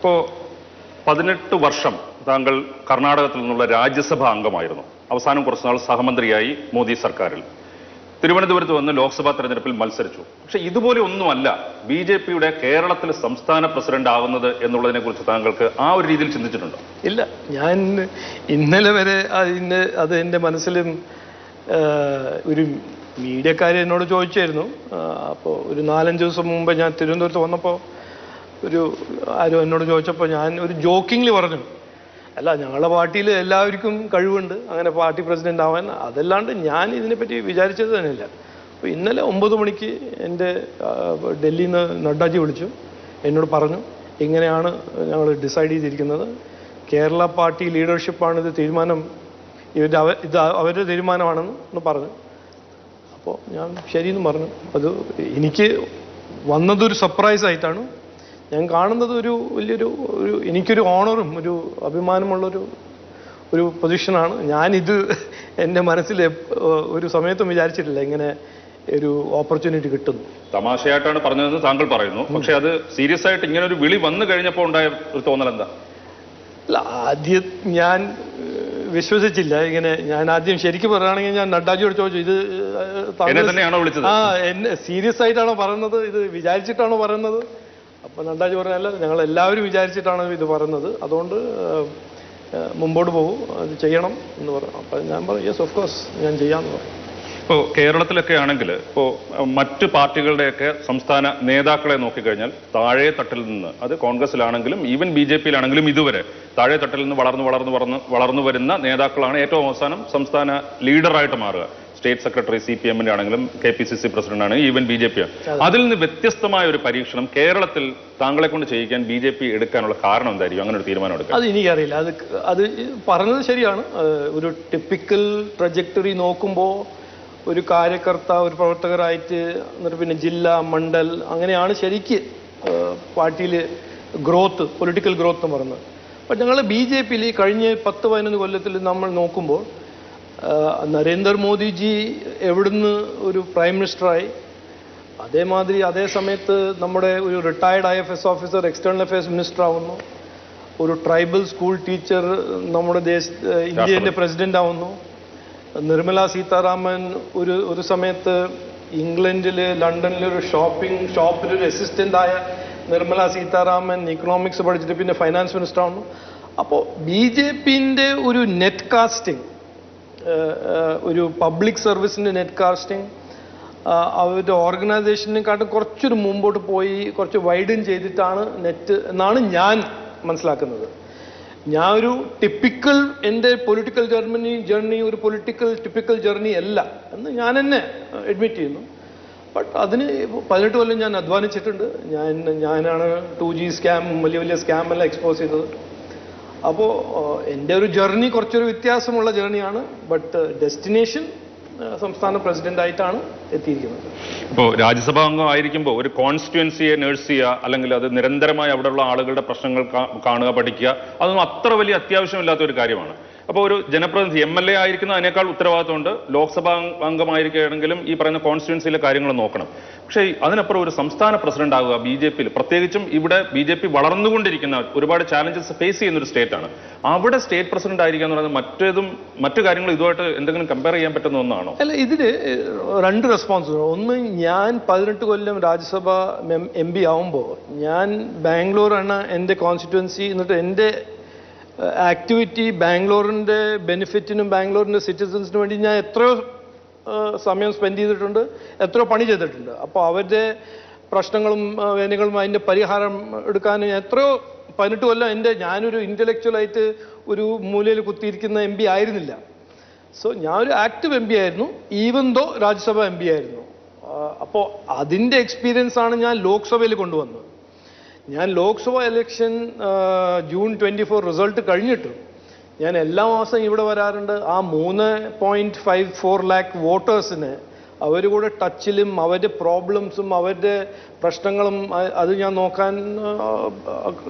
ഇപ്പോൾ 18 വർഷം താങ്കൾ കർണാടകത്തിൽ നിന്നുള്ള രാജ്യസഭാ അംഗമായിരുന്നു. അവസാനം കുറച്ചുനാൾ സഹമന്ത്രിയായി മോദി സർക്കാരിൽ. തിരുവനന്തപുരത്ത് വന്ന് ലോക്സഭാ തെരഞ്ഞെടുപ്പിൽ മത്സരിച്ചു. പക്ഷെ ഇതുപോലെ ഒന്നുമല്ല BJP-യുടെ കേരളത്തിലെ സംസ്ഥാന പ്രസിഡന്റ് ആവുന്നത് എന്നുള്ളതിനെ കുറിച്ച് താങ്കൾക്ക് ആ ഒരു രീതിയിൽ ചിന്തിച്ചിട്ടുണ്ടോ? ഇല്ല, ഞാൻ ഇന്നലെ വരെ അത് എൻ്റെ മനസ്സിലും ഒരു മീഡിയക്കാർ എന്നോട് ചോദിച്ചായിരുന്നു. അപ്പോൾ ഒരു 4-5 ദിവസം മുമ്പ് ഞാൻ തിരുവനന്തപുരത്ത് വന്നപ്പോൾ ആരും എന്നോട് ചോദിച്ചപ്പോൾ ഞാൻ ഒരു ജോക്കിംഗ്ലി പറഞ്ഞു, അല്ല ഞങ്ങളുടെ പാർട്ടിയിൽ എല്ലാവർക്കും കഴിവുണ്ട് അങ്ങനെ പാർട്ടി പ്രസിഡന്റ് ആവാൻ, അതല്ലാണ്ട് ഞാൻ ഇതിനെപ്പറ്റി വിചാരിച്ചത് തന്നെയില്ല. അപ്പോൾ ഇന്നലെ 9 മണിക്ക് എൻ്റെ ഡൽഹിയിൽ നിന്ന് നഡ്ഡാജി വിളിച്ചു, എന്നോട് പറഞ്ഞു ഇങ്ങനെയാണ് ഞങ്ങൾ ഡിസൈഡ് ചെയ്തിരിക്കുന്നത്, കേരള പാർട്ടി ലീഡർഷിപ്പാണ് ഇത് തീരുമാനം, ഇത് അവരുടെ തീരുമാനമാണെന്ന് പറഞ്ഞു. അപ്പോൾ ഞാൻ ശരിയെന്ന് പറഞ്ഞു. അത് എനിക്ക് വന്നതൊരു സർപ്രൈസ് ആയിട്ടാണ്. ഞാൻ കാണുന്നത് വലിയൊരു എനിക്കൊരു ഓണറും ഒരു അഭിമാനമുള്ളൊരു പൊസിഷനാണ്. ഞാനിത് എൻ്റെ മനസ്സിൽ ഒരു സമയത്തും വിചാരിച്ചിട്ടില്ല ഇങ്ങനെ ഒരു ഓപ്പർച്യൂണിറ്റി കിട്ടുന്നു. തമാശയായിട്ടാണ് പറഞ്ഞതെന്ന് താങ്കൾ പറയുന്നു, പക്ഷെ അത് സീരിയസ് ആയിട്ട് ഇങ്ങനെ ഒരു വിളി വന്നു കഴിഞ്ഞപ്പോൾ ഉണ്ടായ ഒരു തോന്നൽ എന്താ? അല്ല, ആദ്യം ഞാൻ വിശ്വസിച്ചില്ല. ഇങ്ങനെ ഞാൻ ആദ്യം ശരിക്കും പറയുകയാണെങ്കിൽ ഞാൻ നഡ്ഡാജിയോട് ചോദിച്ചു, ഇത് എന്നെ സീരിയസ് ആയിട്ടാണോ പറയുന്നത്, ഇത് വിചാരിച്ചിട്ടാണോ പറയുന്നത്? അപ്പോൾ നഡ്ഡാജി പറഞ്ഞല്ല, ഞങ്ങൾ എല്ലാവരും വിചാരിച്ചിട്ടാണ് ഇത് പറയുന്നത്, അതുകൊണ്ട് മുമ്പോട്ട് പോകും, അത് ചെയ്യണം എന്ന് പറഞ്ഞു. അപ്പം ഞാൻ പറഞ്ഞു യെസ് ഓഫ് കോഴ്സ് ഞാൻ ചെയ്യാമെന്ന് പറഞ്ഞു. ഇപ്പോൾ കേരളത്തിലൊക്കെ ആണെങ്കിൽ ഇപ്പോൾ മറ്റ് പാർട്ടികളുടെയൊക്കെ സംസ്ഥാന നേതാക്കളെ നോക്കിക്കഴിഞ്ഞാൽ താഴെ തട്ടിൽ നിന്ന്, അത് കോൺഗ്രസിലാണെങ്കിലും ഈവൻ BJP-യിലാണെങ്കിലും ഇതുവരെ താഴെ തട്ടിൽ നിന്ന് വളർന്നു വരുന്ന നേതാക്കളാണ് ഏറ്റവും അവസാനം സംസ്ഥാന ലീഡറായിട്ട് മാറുക. സ്റ്റേറ്റ് സെക്രട്ടറി CPM-ന്റെ ആണെങ്കിലും KPCC പ്രസിഡന്റ് ആണെങ്കിലും ഈവൻ BJP ആണ്. അതിൽ നിന്ന് വ്യത്യസ്തമായ ഒരു പരീക്ഷണം കേരളത്തിൽ താങ്കളെ കൊണ്ട് ചെയ്യിക്കാൻ BJP എടുക്കാനുള്ള കാരണം എന്തായിരിക്കും, അങ്ങനെ ഒരു തീരുമാനം എടുക്കാൻ? അത് എനിക്കറിയില്ല. അത് പറഞ്ഞത് ശരിയാണ്. ഒരു ടിപ്പിക്കൽ ട്രജക്ടറി നോക്കുമ്പോൾ ഒരു കാര്യകർത്ത, ഒരു പ്രവർത്തകരായിട്ട് എന്നിട്ട് പിന്നെ ജില്ല, മണ്ഡൽ, അങ്ങനെയാണ് ശരിക്ക് പാർട്ടിയിൽ ഗ്രോത്ത്, പൊളിറ്റിക്കൽ ഗ്രോത്ത് എന്ന് പറയുന്നത്. അപ്പം ഞങ്ങൾ BJP-യിൽ കഴിഞ്ഞ 10-11 കൊല്ലത്തിൽ നമ്മൾ നോക്കുമ്പോൾ നരേന്ദ്രമോദിജി എവിടുന്ന് ഒരു പ്രൈം മിനിസ്റ്ററായി, അതേമാതിരി അതേ സമയത്ത് നമ്മുടെ ഒരു retired IFS officer external affairs minister ആവുന്നു, ഒരു ട്രൈബൽ സ്കൂൾ ടീച്ചർ നമ്മുടെ ഇന്ത്യൻ്റെ പ്രസിഡന്റ് ആവുന്നു, നിർമ്മല സീതാരാമൻ ഒരു സമയത്ത് ഇംഗ്ലണ്ടിൽ ലണ്ടനിൽ ഒരു ഷോപ്പിലൊരു അസിസ്റ്റൻ്റായ നിർമ്മല സീതാരാമൻ ഇക്കണോമിക്സ് പഠിച്ചിട്ട് പിന്നെ ഫൈനാൻസ് മിനിസ്റ്റർ ആവുന്നു. അപ്പോൾ BJP-ന്റെ ഒരു നെറ്റ് കാസ്റ്റിംഗ്, ഒരു പബ്ലിക് സർവീസിൻ്റെ നെറ്റ് കാസ്റ്റിംഗ് അവരുടെ ഓർഗനൈസേഷനെക്കാട്ടും കുറച്ചൊരു മുമ്പോട്ട് പോയി കുറച്ച് വൈഡൻ ചെയ്തിട്ടാണ് നെറ്റ് എന്നാണ് ഞാൻ മനസ്സിലാക്കുന്നത്. ഞാൻ ഒരു ടിപ്പിക്കൽ എൻ്റെ പൊളിറ്റിക്കൽ ജേർണി ഒരു ടിപ്പിക്കൽ ജേർണി അല്ല എന്ന് ഞാൻ തന്നെ അഡ്മിറ്റ് ചെയ്യുന്നു. ബട്ട് അതിന് 18 കൊല്ലം ഞാൻ അധ്വാനിച്ചിട്ടുണ്ട്. ഞാനാണ് 2G സ്കാം, വലിയ സ്കാമെല്ലാം എക്സ്പോസ് ചെയ്തത്. അപ്പോൾ എൻ്റെ ഒരു ജേർണി കുറച്ചൊരു വ്യത്യാസമുള്ള ജേർണിയാണ്. ബട്ട് ഡെസ്റ്റിനേഷൻ സംസ്ഥാന പ്രസിഡന്റ് ആയിട്ടാണ് എത്തിയിരിക്കുന്നത്. ഇപ്പോൾ രാജ്യസഭാ അംഗം ആയിരിക്കുമ്പോൾ ഒരു കോൺസ്റ്റിറ്റ്യുവൻസിയെ നേഴ്സ് ചെയ്യുക, അല്ലെങ്കിൽ അത് നിരന്തരമായി അവിടെയുള്ള ആളുകളുടെ പ്രശ്നങ്ങൾ കാണുക, പഠിക്കുക, അതൊന്നും അത്ര വലിയ അത്യാവശ്യമില്ലാത്ത ഒരു കാര്യമാണ്. അപ്പോൾ ഒരു ജനപ്രതിനിധി MLA ആയിരിക്കുന്ന അതിനേക്കാൾ ഉത്തരവാദിത്തമുണ്ട്. ലോക്സഭാ അംഗമായിരിക്കുകയാണെങ്കിലും ഈ പറയുന്ന കോൺസ്റ്റിറ്റ്യുവൻസിയിലെ കാര്യങ്ങൾ നോക്കണം. പക്ഷേ അതിനപ്പുറം ഒരു സംസ്ഥാന പ്രസിഡന്റ് ആകുക BJP-യിൽ, പ്രത്യേകിച്ചും ഇവിടെ BJP വളർന്നുകൊണ്ടിരിക്കുന്ന ഒരുപാട് ചാലഞ്ചസ് ഫേസ് ചെയ്യുന്ന ഒരു സ്റ്റേറ്റ് ആണ്, അവിടെ സ്റ്റേറ്റ് പ്രസിഡന്റ് ആയിരിക്കുക എന്ന് പറയുന്നത് മറ്റു കാര്യങ്ങൾ ഇതുമായിട്ട് എന്തെങ്കിലും കമ്പയർ ചെയ്യാൻ പറ്റുന്ന ഒന്നാണോ? അല്ല, ഇതിന് 2 റെസ്പോൺസ്. ഒന്ന്, ഞാൻ 18 കൊല്ലം രാജ്യസഭ MP ആവുമ്പോൾ ഞാൻ ബാംഗ്ലൂരാണ് എൻ്റെ കോൺസ്റ്റിറ്റ്യുവൻസി. എന്നിട്ട് എൻ്റെ ആക്ടിവിറ്റി ബാംഗ്ലൂരിൻ്റെ ബെനിഫിറ്റിനും ബാംഗ്ലൂരിൻ്റെ സിറ്റിസൺസിനും വേണ്ടി ഞാൻ എത്രയോ സമയം സ്പെൻഡ് ചെയ്തിട്ടുണ്ട്, എത്രയോ പണി ചെയ്തിട്ടുണ്ട്. അപ്പോൾ അവരുടെ പ്രശ്നങ്ങളും വേദനകളും അതിൻ്റെ പരിഹാരം എടുക്കാൻ എത്രയോ 18 കൊല്ലം ഞാനൊരു ഇൻ്റലക്ച്വലായിട്ട് ഒരു മൂലയിൽ കുത്തിയിരിക്കുന്ന MP ആയിരുന്നില്ല. സോ ഞാൻ ഒരു ആക്റ്റീവ് MP ആയിരുന്നു, ഈവൻ ദോ രാജ്യസഭ MP ആയിരുന്നു. അപ്പോൾ അതിൻ്റെ എക്സ്പീരിയൻസ് ആണ് ഞാൻ ലോക്സഭയിൽ കൊണ്ടുവന്നത്. ഞാൻ ലോക്സഭ ഇലക്ഷൻ June 24 റിസൾട്ട് കഴിഞ്ഞിട്ടും ഞാൻ എല്ലാ മാസം ഇവിടെ വരാറുണ്ട്. ആ 3.54 lakh വോട്ടേഴ്സിന് അവർ കൂടെ ടച്ചിലും അവരുടെ പ്രോബ്ലംസും അവരുടെ പ്രശ്നങ്ങളും അത് ഞാൻ നോക്കാൻ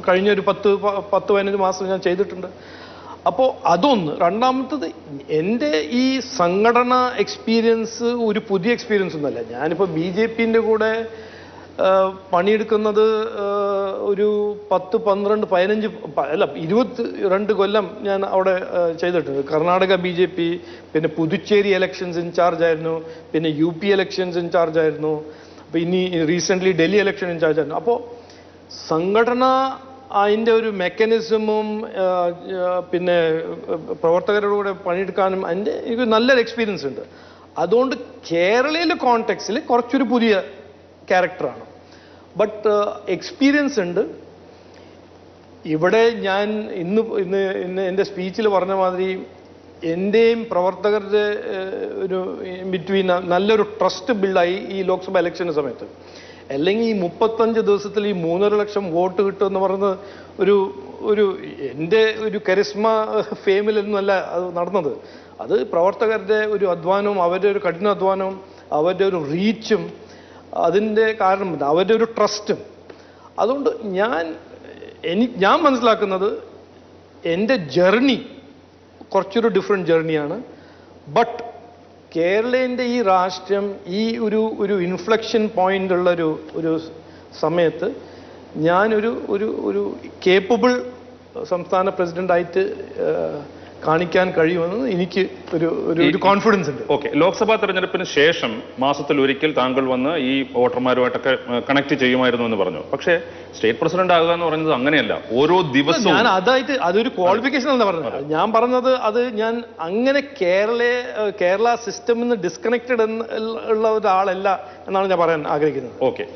കഴിഞ്ഞൊരു 10-15 മാസം ഞാൻ ചെയ്തിട്ടുണ്ട്. അപ്പോൾ അതൊന്ന്. രണ്ടാമത്തത്, എൻ്റെ ഈ സംഘടന എക്സ്പീരിയൻസ് ഒരു പുതിയ എക്സ്പീരിയൻസ് ഒന്നുമല്ല. ഞാനിപ്പോൾ BJP-ൻ്റെ കൂടെ പണിയെടുക്കുന്നത് ഒരു 10, 12, 15 അല്ല 22 കൊല്ലം ഞാൻ അവിടെ ചെയ്തിട്ടുണ്ട്. കർണാടക BJP, പിന്നെ പുതുച്ചേരി ഇലക്ഷൻസ് ഇൻചാർജ് ആയിരുന്നു, പിന്നെ UP ഇലക്ഷൻസ് ഇൻചാർജ് ആയിരുന്നു, അപ്പോൾ ഇനി റീസെൻ്റ്ലി ഡൽഹി ഇലക്ഷൻ ഇൻചാർജ് ആയിരുന്നു. അപ്പോൾ സംഘടന അതിൻ്റെ ഒരു മെക്കാനിസമും പിന്നെ പ്രവർത്തകരുടെ കൂടെ പണിയെടുക്കാനും അതിൻ്റെ എനിക്ക് നല്ലൊരു എക്സ്പീരിയൻസ് ഉണ്ട്. അതുകൊണ്ട് കേരളയിലെ കോണ്ടെക്സ്റ്റിൽ കുറച്ചൊരു പുതിയ ക്യാരക്ടറാണ്, ബട്ട് എക്സ്പീരിയൻസ് ഉണ്ട്. ഇവിടെ ഞാൻ ഇന്ന് എൻ്റെ സ്പീച്ചിൽ പറഞ്ഞ മാതിരി എൻ്റെയും പ്രവർത്തകരുടെ ഒരു ബിറ്റ്വീൻ നല്ലൊരു ട്രസ്റ്റ് ബിൽഡായി ഈ ലോക്സഭ ഇലക്ഷൻ്റെ സമയത്ത്. അല്ലെങ്കിൽ ഈ 35 ദിവസത്തിൽ ഈ 3.5 ലക്ഷം വോട്ട് കിട്ടുമെന്ന് പറയുന്നത് ഒരു എൻ്റെ ഒരു കരിസ്മ ഫെയിമിലൊന്നുമല്ല അത് നടന്നത്. അത് പ്രവർത്തകരുടെ ഒരു അധ്വാനവും അവരുടെ ഒരു കഠിനാധ്വാനവും അവരുടെ ഒരു റീച്ചും അതിൻ്റെ കാരണം അവരുടെ ഒരു ട്രസ്റ്റും. അതുകൊണ്ട് ഞാൻ മനസ്സിലാക്കുന്നത് എൻ്റെ ജേർണി കുറച്ചൊരു ഡിഫറെൻറ്റ് ജേർണിയാണ്. ബട്ട് കേരളത്തിൻ്റെ ഈ രാഷ്ട്രം ഈ ഒരു ഇൻഫ്ലക്ഷൻ പോയിന്റ് ഉള്ള ഒരു സമയത്ത് ഞാനൊരു കേപ്പബിൾ സംസ്ഥാന പ്രസിഡൻ്റായിട്ട് കാണിക്കാൻ കഴിയുമെന്ന് എനിക്ക് ഒരു കോൺഫിഡൻസ് ഉണ്ട്. ഓക്കെ, ലോക്സഭാ തെരഞ്ഞെടുപ്പിന് ശേഷം മാസത്തിൽ ഒരിക്കൽ താങ്കൾ വന്ന് ഈ വോട്ടർമാരുമായിട്ടൊക്കെ കണക്ട് ചെയ്യുമായിരുന്നു എന്ന് പറഞ്ഞു. പക്ഷേ സ്റ്റേറ്റ് പ്രസിഡന്റ് ആകുക എന്ന് പറയുന്നത് അങ്ങനെയല്ല, ഓരോ ദിവസവും ഞാൻ അതൊരു ക്വാളിഫിക്കേഷൻ അല്ല പറഞ്ഞത്. ഞാൻ പറഞ്ഞത് അത് ഞാൻ അങ്ങനെ കേരള സിസ്റ്റമിൽ നിന്ന് ഡിസ്കണക്റ്റഡ് ഉള്ള ഒരാളല്ല എന്നാണ് ഞാൻ പറയാൻ ആഗ്രഹിക്കുന്നത്. ഓക്കെ.